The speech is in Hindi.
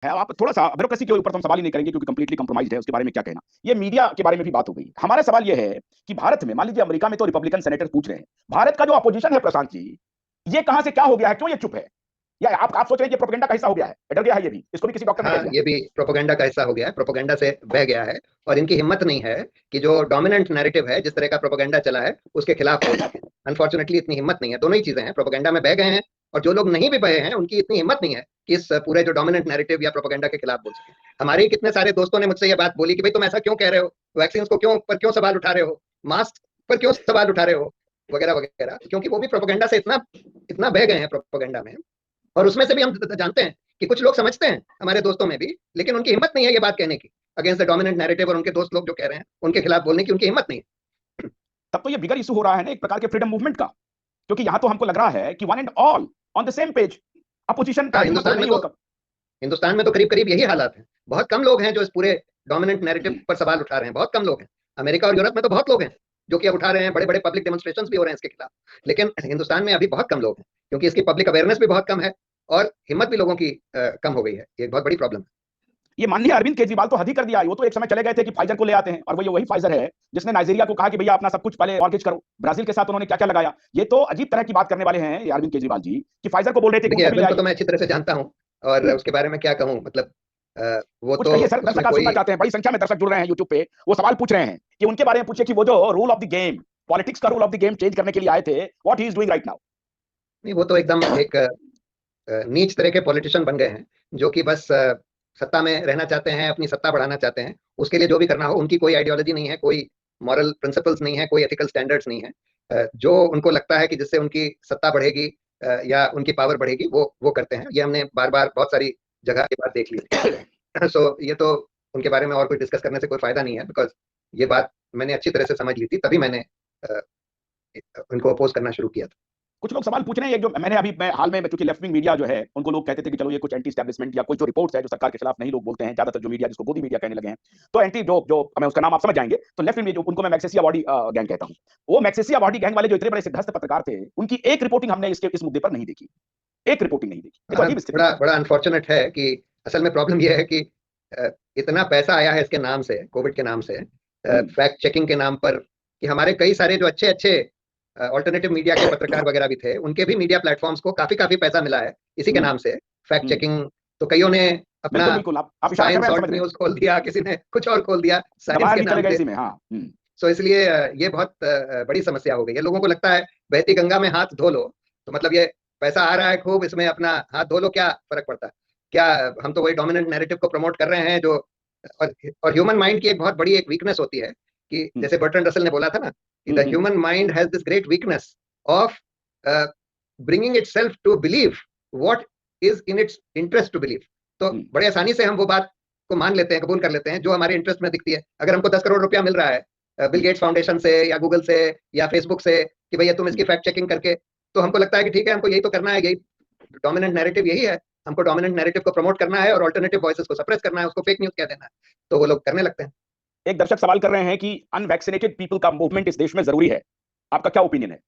है। आप थोड़ा-सा ब्यूरोक्रेसी के ऊपर तो हम सवाल ही नहीं करेंगे क्योंकि कंप्लीटली कंप्रोमाइज़्ड है, उसके बारे में क्या कहना। ये मीडिया के बारे में भी बात हो गई। हमारा सवाल ये है कि भारत में मान लीजिए अमेरिका में तो रिपब्लिकन सेनेटर पूछ रहे हैं। भारत का जो अपोजिशन है प्रशांत जी, ये कहाँ से क्या हो गया है? क्यों ये चुप है? या आप सोच रहे हैं कि प्रोपेगेंडा का हिस्सा हो गया है? डर गया है ये भी? इसको भी किसी डॉक्टर ने कह हाँ, दिया। ये भी प्रोपेगेंडा का हिस्सा हो गया है, प्रोपेगेंडा से बह गया है। और इनकी हिम्मत नहीं है कि जो डोमिनेंट नैरेटिव है, जिस तरह का प्रोपेगेंडा चला है, उसके खिलाफ बोल सके। अनफॉर्चुनेटली इतनी हिम्मत नहीं है। दोनों ही चीजें हैं, प्रोपेगेंडा में बह गए हैं, और जो लोग नहीं भी बहे हैं उनकी इतनी हिम्मत नहीं है कि इस पूरे जो डोमिनेंट नैरेटिव या प्रोपेगेंडा के खिलाफ बोल सके। हमारे ही कितने सारे दोस्तों ने मुझसे ये बात बोली कि भाई तुम ऐसा क्यों कह रहे हो, वैक्सीन को क्यों सवाल उठा रहे हो, मास्क पर क्यों सवाल उठा रहे हो, वगैरह वगैरह। क्योंकि वो भी प्रोपेगेंडा से इतना इतना बह गए हैं प्रोपेगेंडा में। और उसमें से भी हम जानते हैं कि कुछ लोग समझते हैं हमारे दोस्तों में भी, लेकिन उनकी हिम्मत नहीं है ये बात कहने की अगेंस्ट द डोमिनेंट नैरेटिव। और उनके दोस्त लोग जो कह रहे हैं उनके खिलाफ बोलने की उनकी हिम्मत नहीं है। तब तो ये बिगर इश्यू हो रहा है ना एक प्रकार के फ्रीडम मूवमेंट का। क्योंकि यहां तो हमको लग रहा है कि one and all on the same page, opposition का हाँ, हिम्मत नहीं होगा। हिंदुस्तान में तो करीब करीब यही हालात है। बहुत कम लोग हैं जो इस पूरे डोमिनेंट नैरेटिव पर सवाल उठा रहे हैं, बहुत कम लोग हैं। अमेरिका और यूरोप में तो बहुत लोग हैं जो कि अब उठा रहे हैं, बड़े बड़े पब्लिक डेमोन्स्ट्रेशन भी हो रहे हैं इसके खिलाफ। लेकिन हिंदुस्तान में अभी बहुत कम लोग हैं, क्योंकि इसकी पब्लिक अवेयरनेस भी बहुत कम है, और हिम्मत भी लोगों की कम हो गई है। ये एक बहुत बड़ी प्रॉब्लम है। ये माननीय अरविंद केजरीवाल तो हद ही कर दिया। वो तो एक समय चले गए थे कि फाइजर को ले आते हैं, और वो ये वही फाइजर है जिसने नाइजीरिया को कहा कि भैया अपना सब कुछ पहले मॉर्गेज करो। ब्राजील के साथ उन्होंने क्या क्या लगाया। ये तो अजीब तरह की बात करने वाले हैं ये अरविंद केजरीवाल जी, कि फाइजर को बोल रहे थे कि देखिए, उनको भी ले अरविंद को आइए। तो मैं अच्छी तरह से जानता हूँ, और उसके बारे में क्या कहूँ, मतलब वो कुछ तो कहिए सर, उसमें दर्शक आज सुनना कोई चाहते हैं। बड़ी संख्या में दर्शक जुड़ रहे हैं यूट्यूब पे। वो सवाल पूछ रहे हैं कि उनके बारे में पूछिए कि वो जो rule of the game, politics का rule of the game change करने के लिए आए थे, what he is doing right now. नहीं, वो तो एकदम एक नीच तरह के पॉलिटिशियन बन गए हैं, जो कि बस सत्ता में रहना चाहते हैं, अपनी सत्ता बढ़ाना चाहते हैं। उसके लिए जो भी करना हो, उनकी कोई आइडियोलॉजी नहीं है, कोई मॉरल प्रिंसिपल्स नहीं है, कोई एथिकल स्टैंडर्ड्स नहीं है। जो उनको लगता है कि जिससे उनकी सत्ता बढ़ेगी या उनकी पावर बढ़ेगी, वो करते हैं। ये हमने बार बार बहुत सारी जगह ये बात देख ली है। सो ये तो उनके बारे में और कोई डिस्कस करने से कोई फायदा नहीं है, बिकॉज ये बात मैंने अच्छी तरह से समझ ली थी, तभी मैंने अ, उनको अपोज करना शुरू किया था। कुछ लोग सवाल पूछ रहे हैं, एक जो मैंने अभी मैं हाल में, क्योंकि लेफ्ट विंग मीडिया जो है उनको लोग कहते थे कि चलो ये कुछ एंटी एस्टैब्लिशमेंट या कोई जो रिपोर्ट्स है जो सरकार के खिलाफ नहीं लोग बोलते हैं, ज्यादातर जो मीडिया जिसको गोदी मीडिया कहने लगे हैं, तो एंटी जो जो मैं उसका नाम आप समझ जाएंगे, तो लेफ्ट विंग उनको मैं मैक्सेसी अवॉर्डी गैंग कहता हूं। वो मैक्सेसी अवॉर्डी गैंग वाले जो इतने बड़े सिद्धस्त पत्रकार थे, उनकी एक रिपोर्टिंग हमने इस मुद्दे पर नहीं देखी। एक रिपोर्टिंग नहीं देखी। ये तो हाँ, अजीब स्थिति बड़ा है। बड़ा अनफॉर्चुनेट है कि असल में प्रॉब्लम यह है कि इतना पैसा आया है इसके नाम से, कोविड के नाम से, हम्म, फैक्ट चेकिंग के नाम पर, कि हमारे कई सारे जो अच्छे अच्छे ऑल्टरनेटिव मीडिया के पत्रकार वगैरह भी थे, उनके भी मीडिया प्लेटफॉर्म्स को काफी काफी पैसा मिला है इसी के हम्म, नाम से, फैक्ट हम्म। चेकिंग। तो कईयों ने अपना बिल्कुल बिल्कुल, आप इशारा कर रहे साइंस हैं, हम और समझ रहे हैं। न्यूज खोल दिया, किसी ने कुछ और खोल दिया साइंस दबाया के नहीं नाम चले गए पे। इसी में, हाँ। सो इसलिए ये बहुत बड़ी समस्या हो गई है। लोगों को लगता है बहती गंगा में हाथ धो लो, तो मतलब ये पैसा आ रहा है खूब, इसमें अपना हाथ धो लो, क्या फर्क पड़ता है। क्या हम तो वही डोमिनेंट नैरेटिव को प्रमोट कर रहे हैं जो, और, और ह्यूमन माइंड की एक बहुत बड़ी एक वीकनेस होती है, कि हम्म, जैसे बर्ट्रैंड रसल ने बोला था ना, कि hmm, the human mind has this great weakness of bringing itself to believe what is in its interest to believe. तो हम्म, बड़े आसानी से हम वो बात को मान लेते हैं, कबूल कर लेते हैं जो हमारे इंटरेस्ट में दिखती है। अगर हमको 10 करोड़ रुपया मिल रहा है बिल हम्म, गेट्स फाउंडेशन से या गूगल से या फेसबुक से, कि भैया तुम इसकी हम्म। फैक्ट चेकिंग करके, तो हमको लगता है कि ठीक है, हमको यही तो करना है, यही डोमिनेंट नैरेटिव यही है। हमको डोमिनेंट नैरेटिव को प्रमोट करना है और अल्टरनेटिव वॉइसेस को सप्रेस करना है, उसको फेक न्यूज कह देना है। तो वो लोग करने लगते हैं। एक दर्शक सवाल कर रहे हैं कि अनवैक्सीनेटेड पीपल का मूवमेंट इस देश में जरूरी है। आपका क्या ओपिनियन है?